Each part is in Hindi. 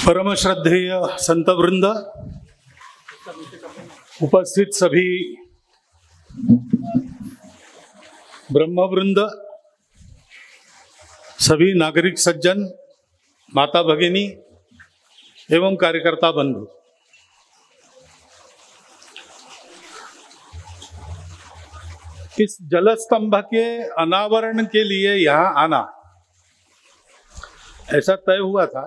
परम श्रद्धेय संत वृंद, उपस्थित सभी ब्रह्म वृंद, सभी नागरिक सज्जन, माता भगिनी एवं कार्यकर्ता बंधु, इस जलस्तंभ के अनावरण के लिए यहाँ आना ऐसा तय हुआ था।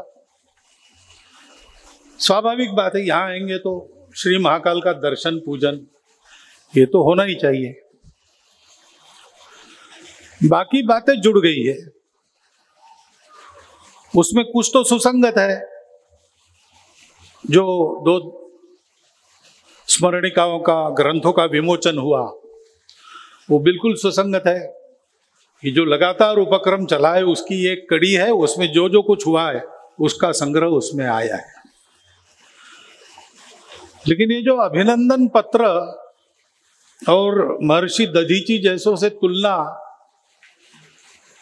स्वाभाविक बात है, यहाँ आएंगे तो श्री महाकाल का दर्शन पूजन ये तो होना ही चाहिए। बाकी बातें जुड़ गई है, उसमें कुछ तो सुसंगत है। जो दो स्मरणिकाओं का ग्रंथों का विमोचन हुआ वो बिल्कुल सुसंगत है। ये जो लगातार उपक्रम चला है उसकी एक कड़ी है, उसमें जो जो कुछ हुआ है उसका संग्रह उसमें आया है। लेकिन ये जो अभिनंदन पत्र और महर्षि दधीची जैसों से तुलना,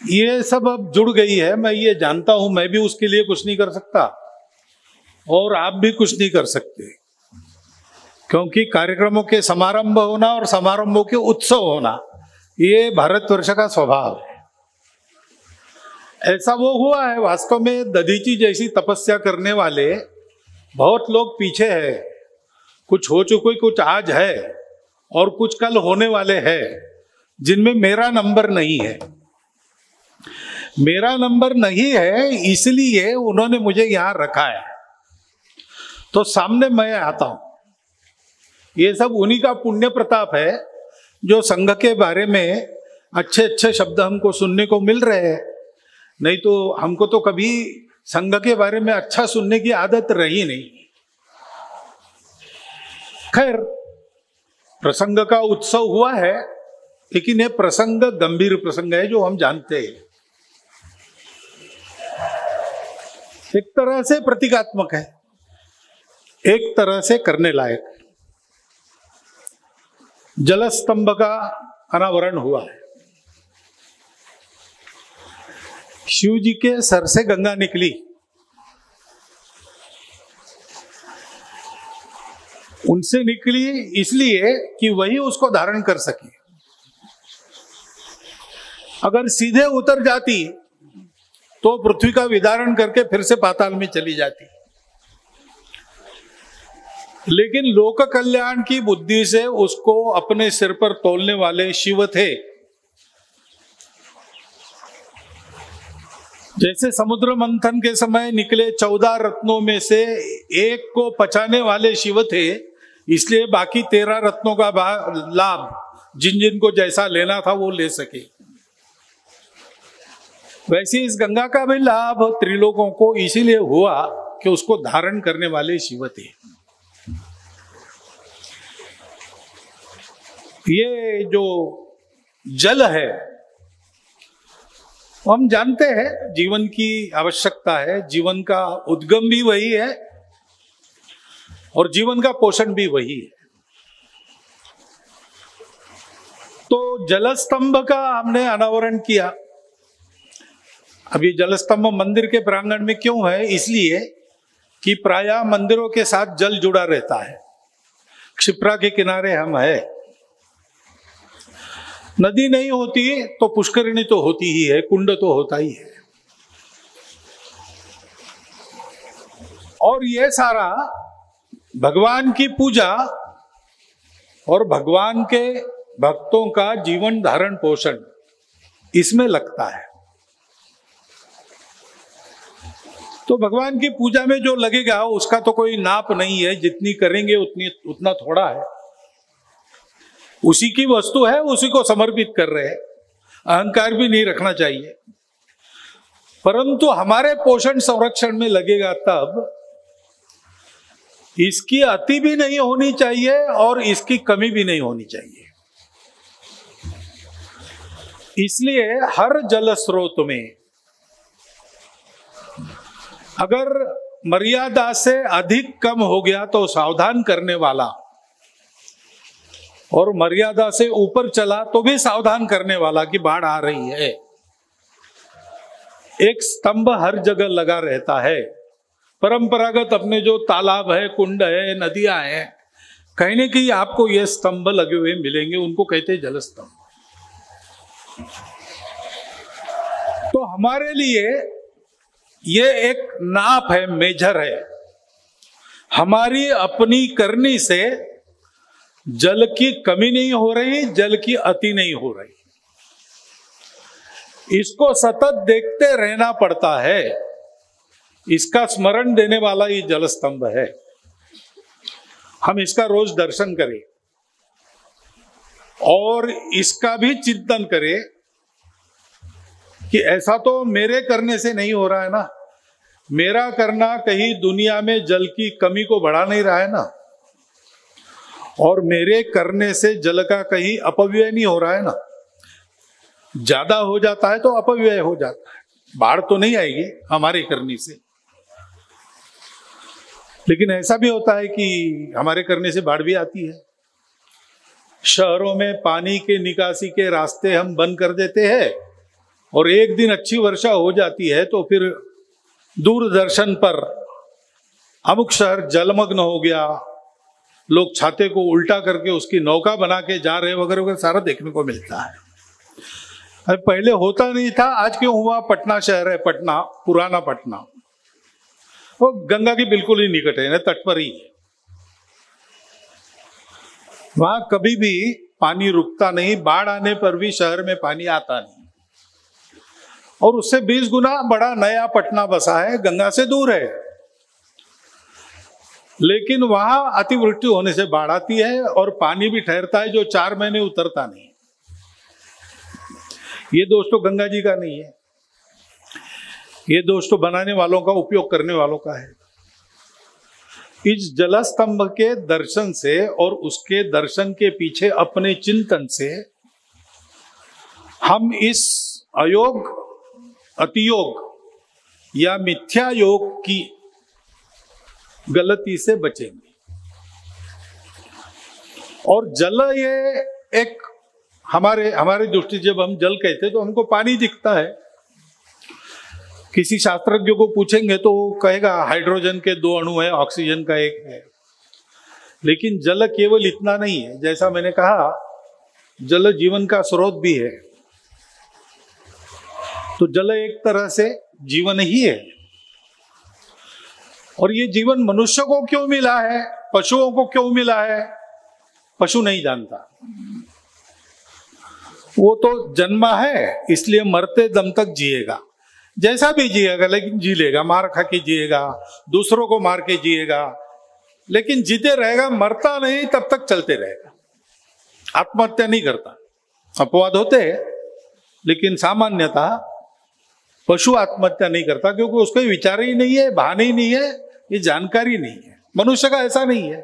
ये सब अब जुड़ गई है। मैं ये जानता हूं, मैं भी उसके लिए कुछ नहीं कर सकता और आप भी कुछ नहीं कर सकते, क्योंकि कार्यक्रमों के समारंभ होना और समारंभों के उत्सव होना ये भारतवर्ष का स्वभाव है। ऐसा वो हुआ है। वास्तव में दधीची जैसी तपस्या करने वाले बहुत लोग पीछे हैं। कुछ हो चुके, कुछ आज है और कुछ कल होने वाले हैं, जिनमें मेरा नंबर नहीं है। मेरा नंबर नहीं है इसलिए उन्होंने मुझे यहां रखा है, तो सामने मैं आता हूं। ये सब उन्हीं का पुण्य प्रताप है जो संघ के बारे में अच्छे अच्छे शब्द हमको सुनने को मिल रहे हैं। नहीं तो हमको तो कभी संघ के बारे में अच्छा सुनने की आदत रही नहीं। खैर, प्रसंग का उत्सव हुआ है, लेकिन यह प्रसंग गंभीर प्रसंग है जो हम जानते हैं। एक तरह से प्रतीकात्मक है, एक तरह से करने लायक। जलस्तंभ का अनावरण हुआ है। शिव जी के सर से गंगा निकली, उनसे निकली इसलिए कि वही उसको धारण कर सके। अगर सीधे उतर जाती तो पृथ्वी का विदारण करके फिर से पाताल में चली जाती। लेकिन लोक कल्याण की बुद्धि से उसको अपने सिर पर तोलने वाले शिव थे। जैसे समुद्र मंथन के समय निकले 14 रत्नों में से एक को पचाने वाले शिव थे, इसलिए बाकी 13 रत्नों का लाभ जिन जिन को जैसा लेना था वो ले सके। वैसे इस गंगा का भी लाभ त्रिलोकों को इसीलिए हुआ कि उसको धारण करने वाले शिव थे। ये जो जल है, हम जानते हैं जीवन की आवश्यकता है, जीवन का उद्गम भी वही है और जीवन का पोषण भी वही है। तो जलस्तंभ का हमने अनावरण किया। अभी जलस्तंभ मंदिर के प्रांगण में क्यों है? इसलिए कि प्रायः मंदिरों के साथ जल जुड़ा रहता है। क्षिप्रा के किनारे हम है, नदी नहीं होती तो पुष्करिणी तो होती ही है, कुंड तो होता ही है। और ये सारा भगवान की पूजा और भगवान के भक्तों का जीवन धारण पोषण इसमें लगता है। तो भगवान की पूजा में जो लगेगा उसका तो कोई नाप नहीं है, जितनी करेंगे उतना थोड़ा है। उसी की वस्तु है, उसी को समर्पित कर रहे हैं। अहंकार भी नहीं रखना चाहिए, परंतु हमारे पोषण संरक्षण में लगेगा तब। इसकी अति भी नहीं होनी चाहिए और इसकी कमी भी नहीं होनी चाहिए। इसलिए हर जल स्रोत में अगर मर्यादा से अधिक कम हो गया तो सावधान करने वाला, और मर्यादा से ऊपर चला तो भी सावधान करने वाला कि बाढ़ आ रही है। एक स्तंभ हर जगह लगा रहता है परंपरागत अपने जो तालाब है, कुंड है, नदियां हैं, कहीं न कहीं आपको ये स्तंभ लगे हुए मिलेंगे, उनको कहते हैं जल स्तंभ। तो हमारे लिए ये एक नाप है, मेजर है। हमारी अपनी करनी से जल की कमी नहीं हो रही, जल की अति नहीं हो रही। इसको सतत देखते रहना पड़ता है। इसका स्मरण देने वाला ये जल स्तंभ है। हम इसका रोज दर्शन करें और इसका भी चिंतन करें कि ऐसा तो मेरे करने से नहीं हो रहा है ना, मेरा करना कहीं दुनिया में जल की कमी को बढ़ा नहीं रहा है ना, और मेरे करने से जल का कहीं अपव्यय नहीं हो रहा है ना। ज्यादा हो जाता है तो अपव्यय हो जाता है, बाढ़ तो नहीं आएगी हमारे करने से। लेकिन ऐसा भी होता है कि हमारे करने से बाढ़ भी आती है। शहरों में पानी के निकासी के रास्ते हम बंद कर देते हैं और एक दिन अच्छी वर्षा हो जाती है तो फिर दूरदर्शन पर अमुक शहर जलमग्न हो गया, लोग छाते को उल्टा करके उसकी नौका बना के जा रहे वगैरह वगैरह सारा देखने को मिलता है। अरे पहले होता नहीं था, आज क्यों हुआ? पटना शहर है, पटना, पुराना पटना, वो गंगा की बिल्कुल ही निकट है, तट पर ही है। वहां कभी भी पानी रुकता नहीं, बाढ़ आने पर भी शहर में पानी आता नहीं। और उससे 20 गुना बड़ा नया पटना बसा है, गंगा से दूर है, लेकिन वहां अतिवृष्टि होने से बाढ़ आती है और पानी भी ठहरता है जो 4 महीने उतरता नहीं। ये दोष तो गंगा जी का नहीं है, ये दोष तो बनाने वालों का, उपयोग करने वालों का है। इस जलस्तंभ के दर्शन से और उसके दर्शन के पीछे अपने चिंतन से हम इस अयोग, अतियोग या मिथ्या योग की गलती से बचेंगे। और जल ये एक हमारी दृष्टि, जब हम जल कहते हैं तो हमको पानी दिखता है। किसी शास्त्रज्ञ को पूछेंगे तो वो कहेगा हाइड्रोजन के 2 अणु है, ऑक्सीजन का 1 है। लेकिन जल केवल इतना नहीं है, जैसा मैंने कहा जल जीवन का स्रोत भी है। तो जल एक तरह से जीवन ही है। और ये जीवन मनुष्य को क्यों मिला है, पशुओं को क्यों मिला है, पशु नहीं जानता। वो तो जन्मा है इसलिए मरते दम तक जिएगा, जैसा भी जिएगा, लेकिन जी लेगा, मार खा के जिएगा, दूसरों को मार के जिएगा, लेकिन जीते रहेगा, मरता नहीं, तब तक चलते रहेगा, आत्महत्या नहीं करता। अपवाद होते हैं, लेकिन सामान्यतः पशु आत्महत्या नहीं करता, क्योंकि उसको विचार ही नहीं है, बहाने ही नहीं है, ये जानकारी नहीं है। मनुष्य का ऐसा नहीं है।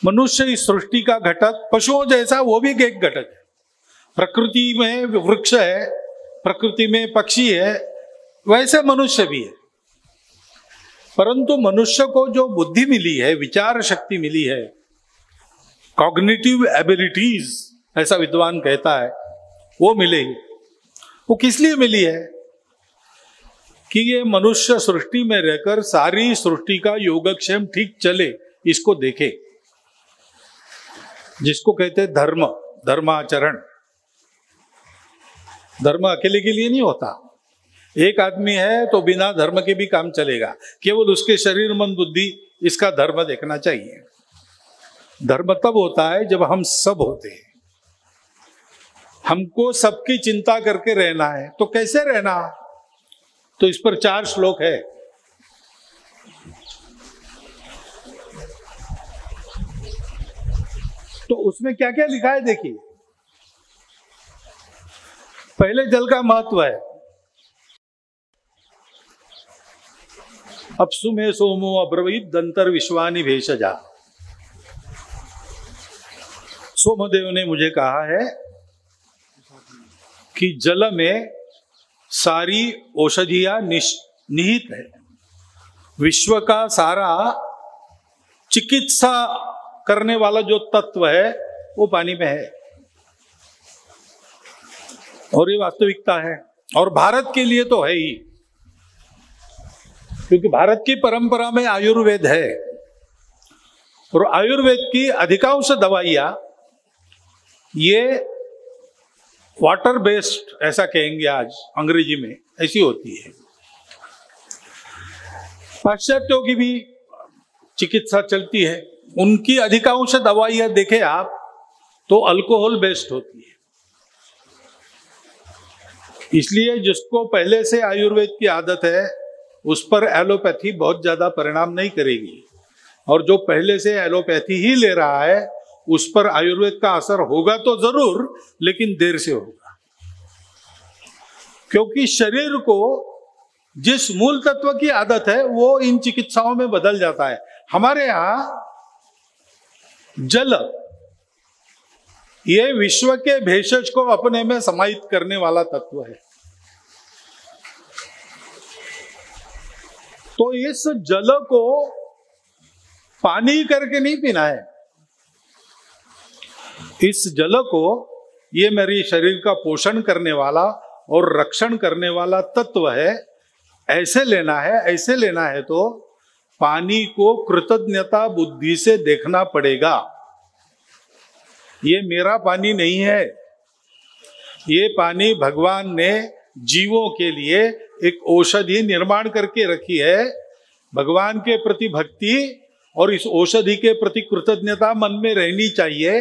मनुष्य इस सृष्टि का घटक, पशुओं जैसा वो भी एक घटक है। प्रकृति में वृक्ष है, प्रकृति में पक्षी है, वैसे मनुष्य भी है। परंतु मनुष्य को जो बुद्धि मिली है, विचार शक्ति मिली है, कॉग्निटिव एबिलिटीज ऐसा विद्वान कहता है, वो मिलेगी। वो किस लिए मिली है? कि ये मनुष्य सृष्टि में रहकर सारी सृष्टि का योगक्षेम ठीक चले, इसको देखे, जिसको कहते हैं धर्म, धर्माचरण। धर्म अकेले के लिए नहीं होता। एक आदमी है तो बिना धर्म के भी काम चलेगा, केवल उसके शरीर मन बुद्धि इसका धर्म देखना चाहिए। धर्म तब होता है जब हम सब होते हैं। हमको सबकी चिंता करके रहना है, तो कैसे रहना? तो इस पर 4 श्लोक है। तो उसमें क्या क्या लिखा है देखिए। पहले जल का महत्व है। अपसु में सोमो अब्रवीत दंतर विश्वानि भेषजा। सोमदेव ने मुझे कहा है कि जल में सारी औषधियां निहित है। विश्व का सारा चिकित्सा करने वाला जो तत्व है वो पानी में है, और ये वास्तविकता है, और भारत के लिए तो है ही। क्योंकि भारत की परंपरा में आयुर्वेद है और आयुर्वेद की अधिकांश दवाइयां ये वाटर बेस्ड, ऐसा कहेंगे आज अंग्रेजी में, ऐसी होती है। पाश्चात्यों की भी चिकित्सा चलती है, उनकी अधिकांश दवाइयां देखें आप तो अल्कोहल बेस्ड होती है। इसलिए जिसको पहले से आयुर्वेद की आदत है उस पर एलोपैथी बहुत ज्यादा परिणाम नहीं करेगी, और जो पहले से एलोपैथी ही ले रहा है उस पर आयुर्वेद का असर होगा तो जरूर, लेकिन देर से होगा। क्योंकि शरीर को जिस मूल तत्व की आदत है वो इन चिकित्साओं में बदल जाता है। हमारे यहां जल, ये विश्व के भेषज को अपने में समाहित करने वाला तत्व है। तो इस जल को पानी करके नहीं पीना है, इस जल को, ये मेरी शरीर का पोषण करने वाला और रक्षण करने वाला तत्व है, ऐसे लेना है। ऐसे लेना है तो पानी को कृतज्ञता बुद्धि से देखना पड़ेगा। ये मेरा पानी नहीं है, ये पानी भगवान ने जीवों के लिए एक औषधि निर्माण करके रखी है। भगवान के प्रति भक्ति और इस औषधि के प्रति कृतज्ञता मन में रहनी चाहिए।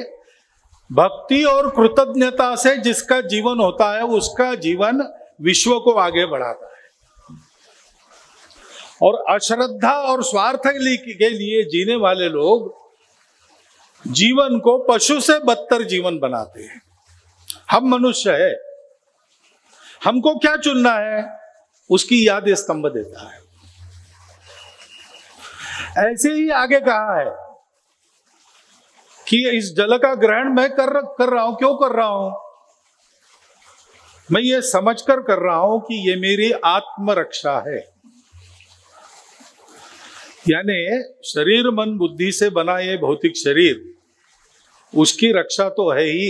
भक्ति और कृतज्ञता से जिसका जीवन होता है उसका जीवन विश्व को आगे बढ़ाता है, और अश्रद्धा और स्वार्थ के लिए जीने वाले लोग जीवन को पशु से बदतर जीवन बनाते हैं। हम मनुष्य है, हमको क्या चुनना है उसकी याद स्तंभ देता है। ऐसे ही आगे कहा है कि इस जल का ग्रहण मैं कर रहा हूं। क्यों कर रहा हूं? मैं ये समझकर कर रहा हूं कि ये मेरी आत्मरक्षा है। यानी शरीर मन बुद्धि से बना ये भौतिक शरीर, उसकी रक्षा तो है ही,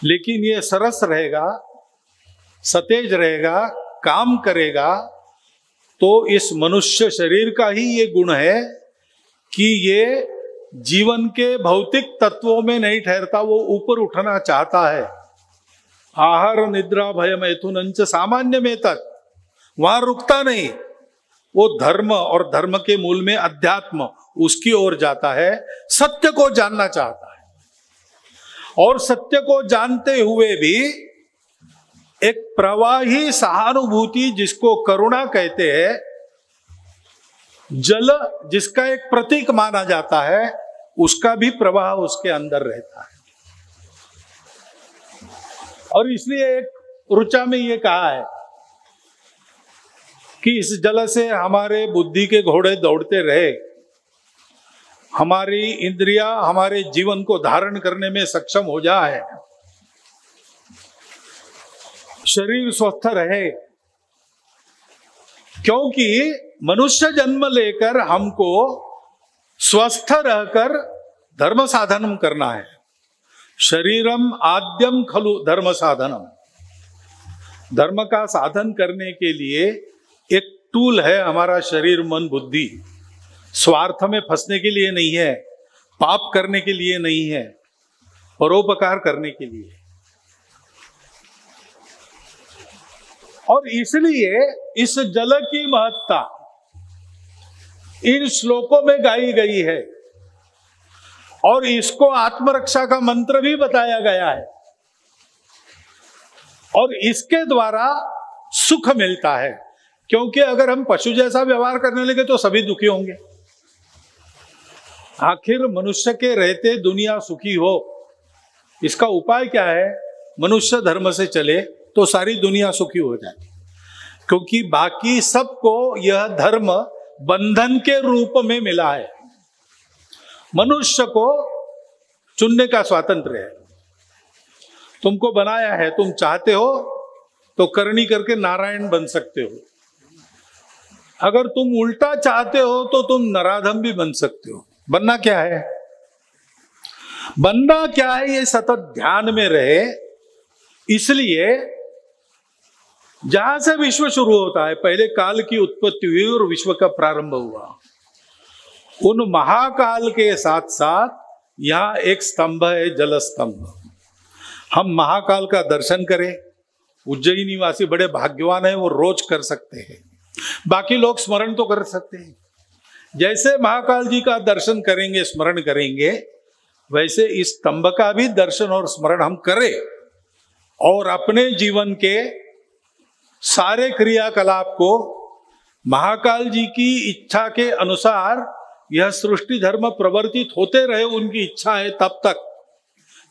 लेकिन ये सरस रहेगा, सतेज रहेगा, काम करेगा, तो इस मनुष्य शरीर का ही ये गुण है कि ये जीवन के भौतिक तत्वों में नहीं ठहरता, वो ऊपर उठना चाहता है। आहार निद्रा भय मैथुनंच सामान्य में तक, वहां रुकता नहीं, वो धर्म और धर्म के मूल में अध्यात्म, उसकी ओर जाता है। सत्य को जानना चाहता है, और सत्य को जानते हुए भी एक प्रवाही सहानुभूति, जिसको करुणा कहते हैं, जल जिसका एक प्रतीक माना जाता है, उसका भी प्रवाह उसके अंदर रहता है। और इसलिए एक ऋचा में ये कहा है कि इस जल से हमारे बुद्धि के घोड़े दौड़ते रहे, हमारी इंद्रियां हमारे जीवन को धारण करने में सक्षम हो जाए, शरीर स्वस्थ रहे। क्योंकि मनुष्य जन्म लेकर हमको स्वस्थ रहकर धर्म साधन करना है। शरीरम आद्यम खलु धर्म साधनम, धर्म का साधन करने के लिए एक टूल है हमारा शरीर मन बुद्धि। स्वार्थ में फंसने के लिए नहीं है, पाप करने के लिए नहीं है, परोपकार करने के लिए। और इसलिए इस जल की महत्ता इन श्लोकों में गाई गई है, और इसको आत्मरक्षा का मंत्र भी बताया गया है, और इसके द्वारा सुख मिलता है। क्योंकि अगर हम पशु जैसा व्यवहार करने लगे तो सभी दुखी होंगे। आखिर मनुष्य के रहते दुनिया सुखी हो, इसका उपाय क्या है? मनुष्य धर्म से चले तो सारी दुनिया सुखी हो जाती, क्योंकि बाकी सबको यह धर्म बंधन के रूप में मिला है। मनुष्य को चुनने का स्वातंत्र्य है। तुमको बनाया है, तुम चाहते हो तो करनी करके नारायण बन सकते हो, अगर तुम उल्टा चाहते हो तो तुम नराधम भी बन सकते हो। बनना क्या है? बनना क्या है ये सतत ध्यान में रहे। इसलिए जहां से विश्व शुरू होता है, पहले काल की उत्पत्ति हुई और विश्व का प्रारंभ हुआ, उन महाकाल के साथ साथ यहां एक स्तंभ है, जल स्तंभ। हम महाकाल का दर्शन करें, उज्जैन निवासी बड़े भाग्यवान है, वो रोज कर सकते हैं। बाकी लोग स्मरण तो कर सकते हैं। जैसे महाकाल जी का दर्शन करेंगे, स्मरण करेंगे, वैसे इस स्तंभ का भी दर्शन और स्मरण हम करें और अपने जीवन के सारे क्रियाकलाप को महाकाल जी की इच्छा के अनुसार यह सृष्टि धर्म प्रवर्तित होते रहे, उनकी इच्छा है तब तक।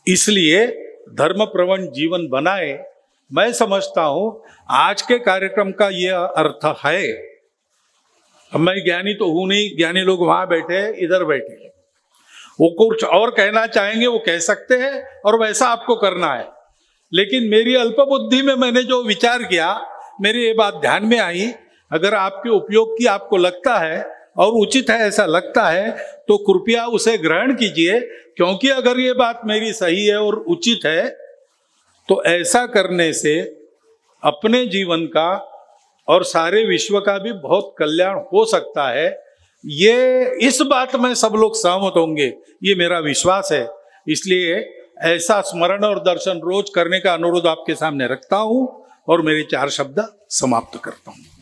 इसलिए धर्म प्रवण जीवन बनाए। मैं समझता हूं आज के कार्यक्रम का यह अर्थ है। अब मैं ज्ञानी तो हूं नहीं, ज्ञानी लोग वहां बैठे, इधर बैठे, वो कुछ और कहना चाहेंगे वो कह सकते हैं और वैसा आपको करना है। लेकिन मेरी अल्प बुद्धि में मैंने जो विचार किया, मेरी ये बात ध्यान में आई। अगर आपके उपयोग की आपको लगता है और उचित है ऐसा लगता है तो कृपया उसे ग्रहण कीजिए, क्योंकि अगर ये बात मेरी सही है और उचित है तो ऐसा करने से अपने जीवन का और सारे विश्व का भी बहुत कल्याण हो सकता है। ये इस बात में सब लोग सहमत होंगे, ये मेरा विश्वास है। इसलिए ऐसा स्मरण और दर्शन रोज करने का अनुरोध आपके सामने रखता हूं और मेरे 4 शब्द समाप्त करता हूं।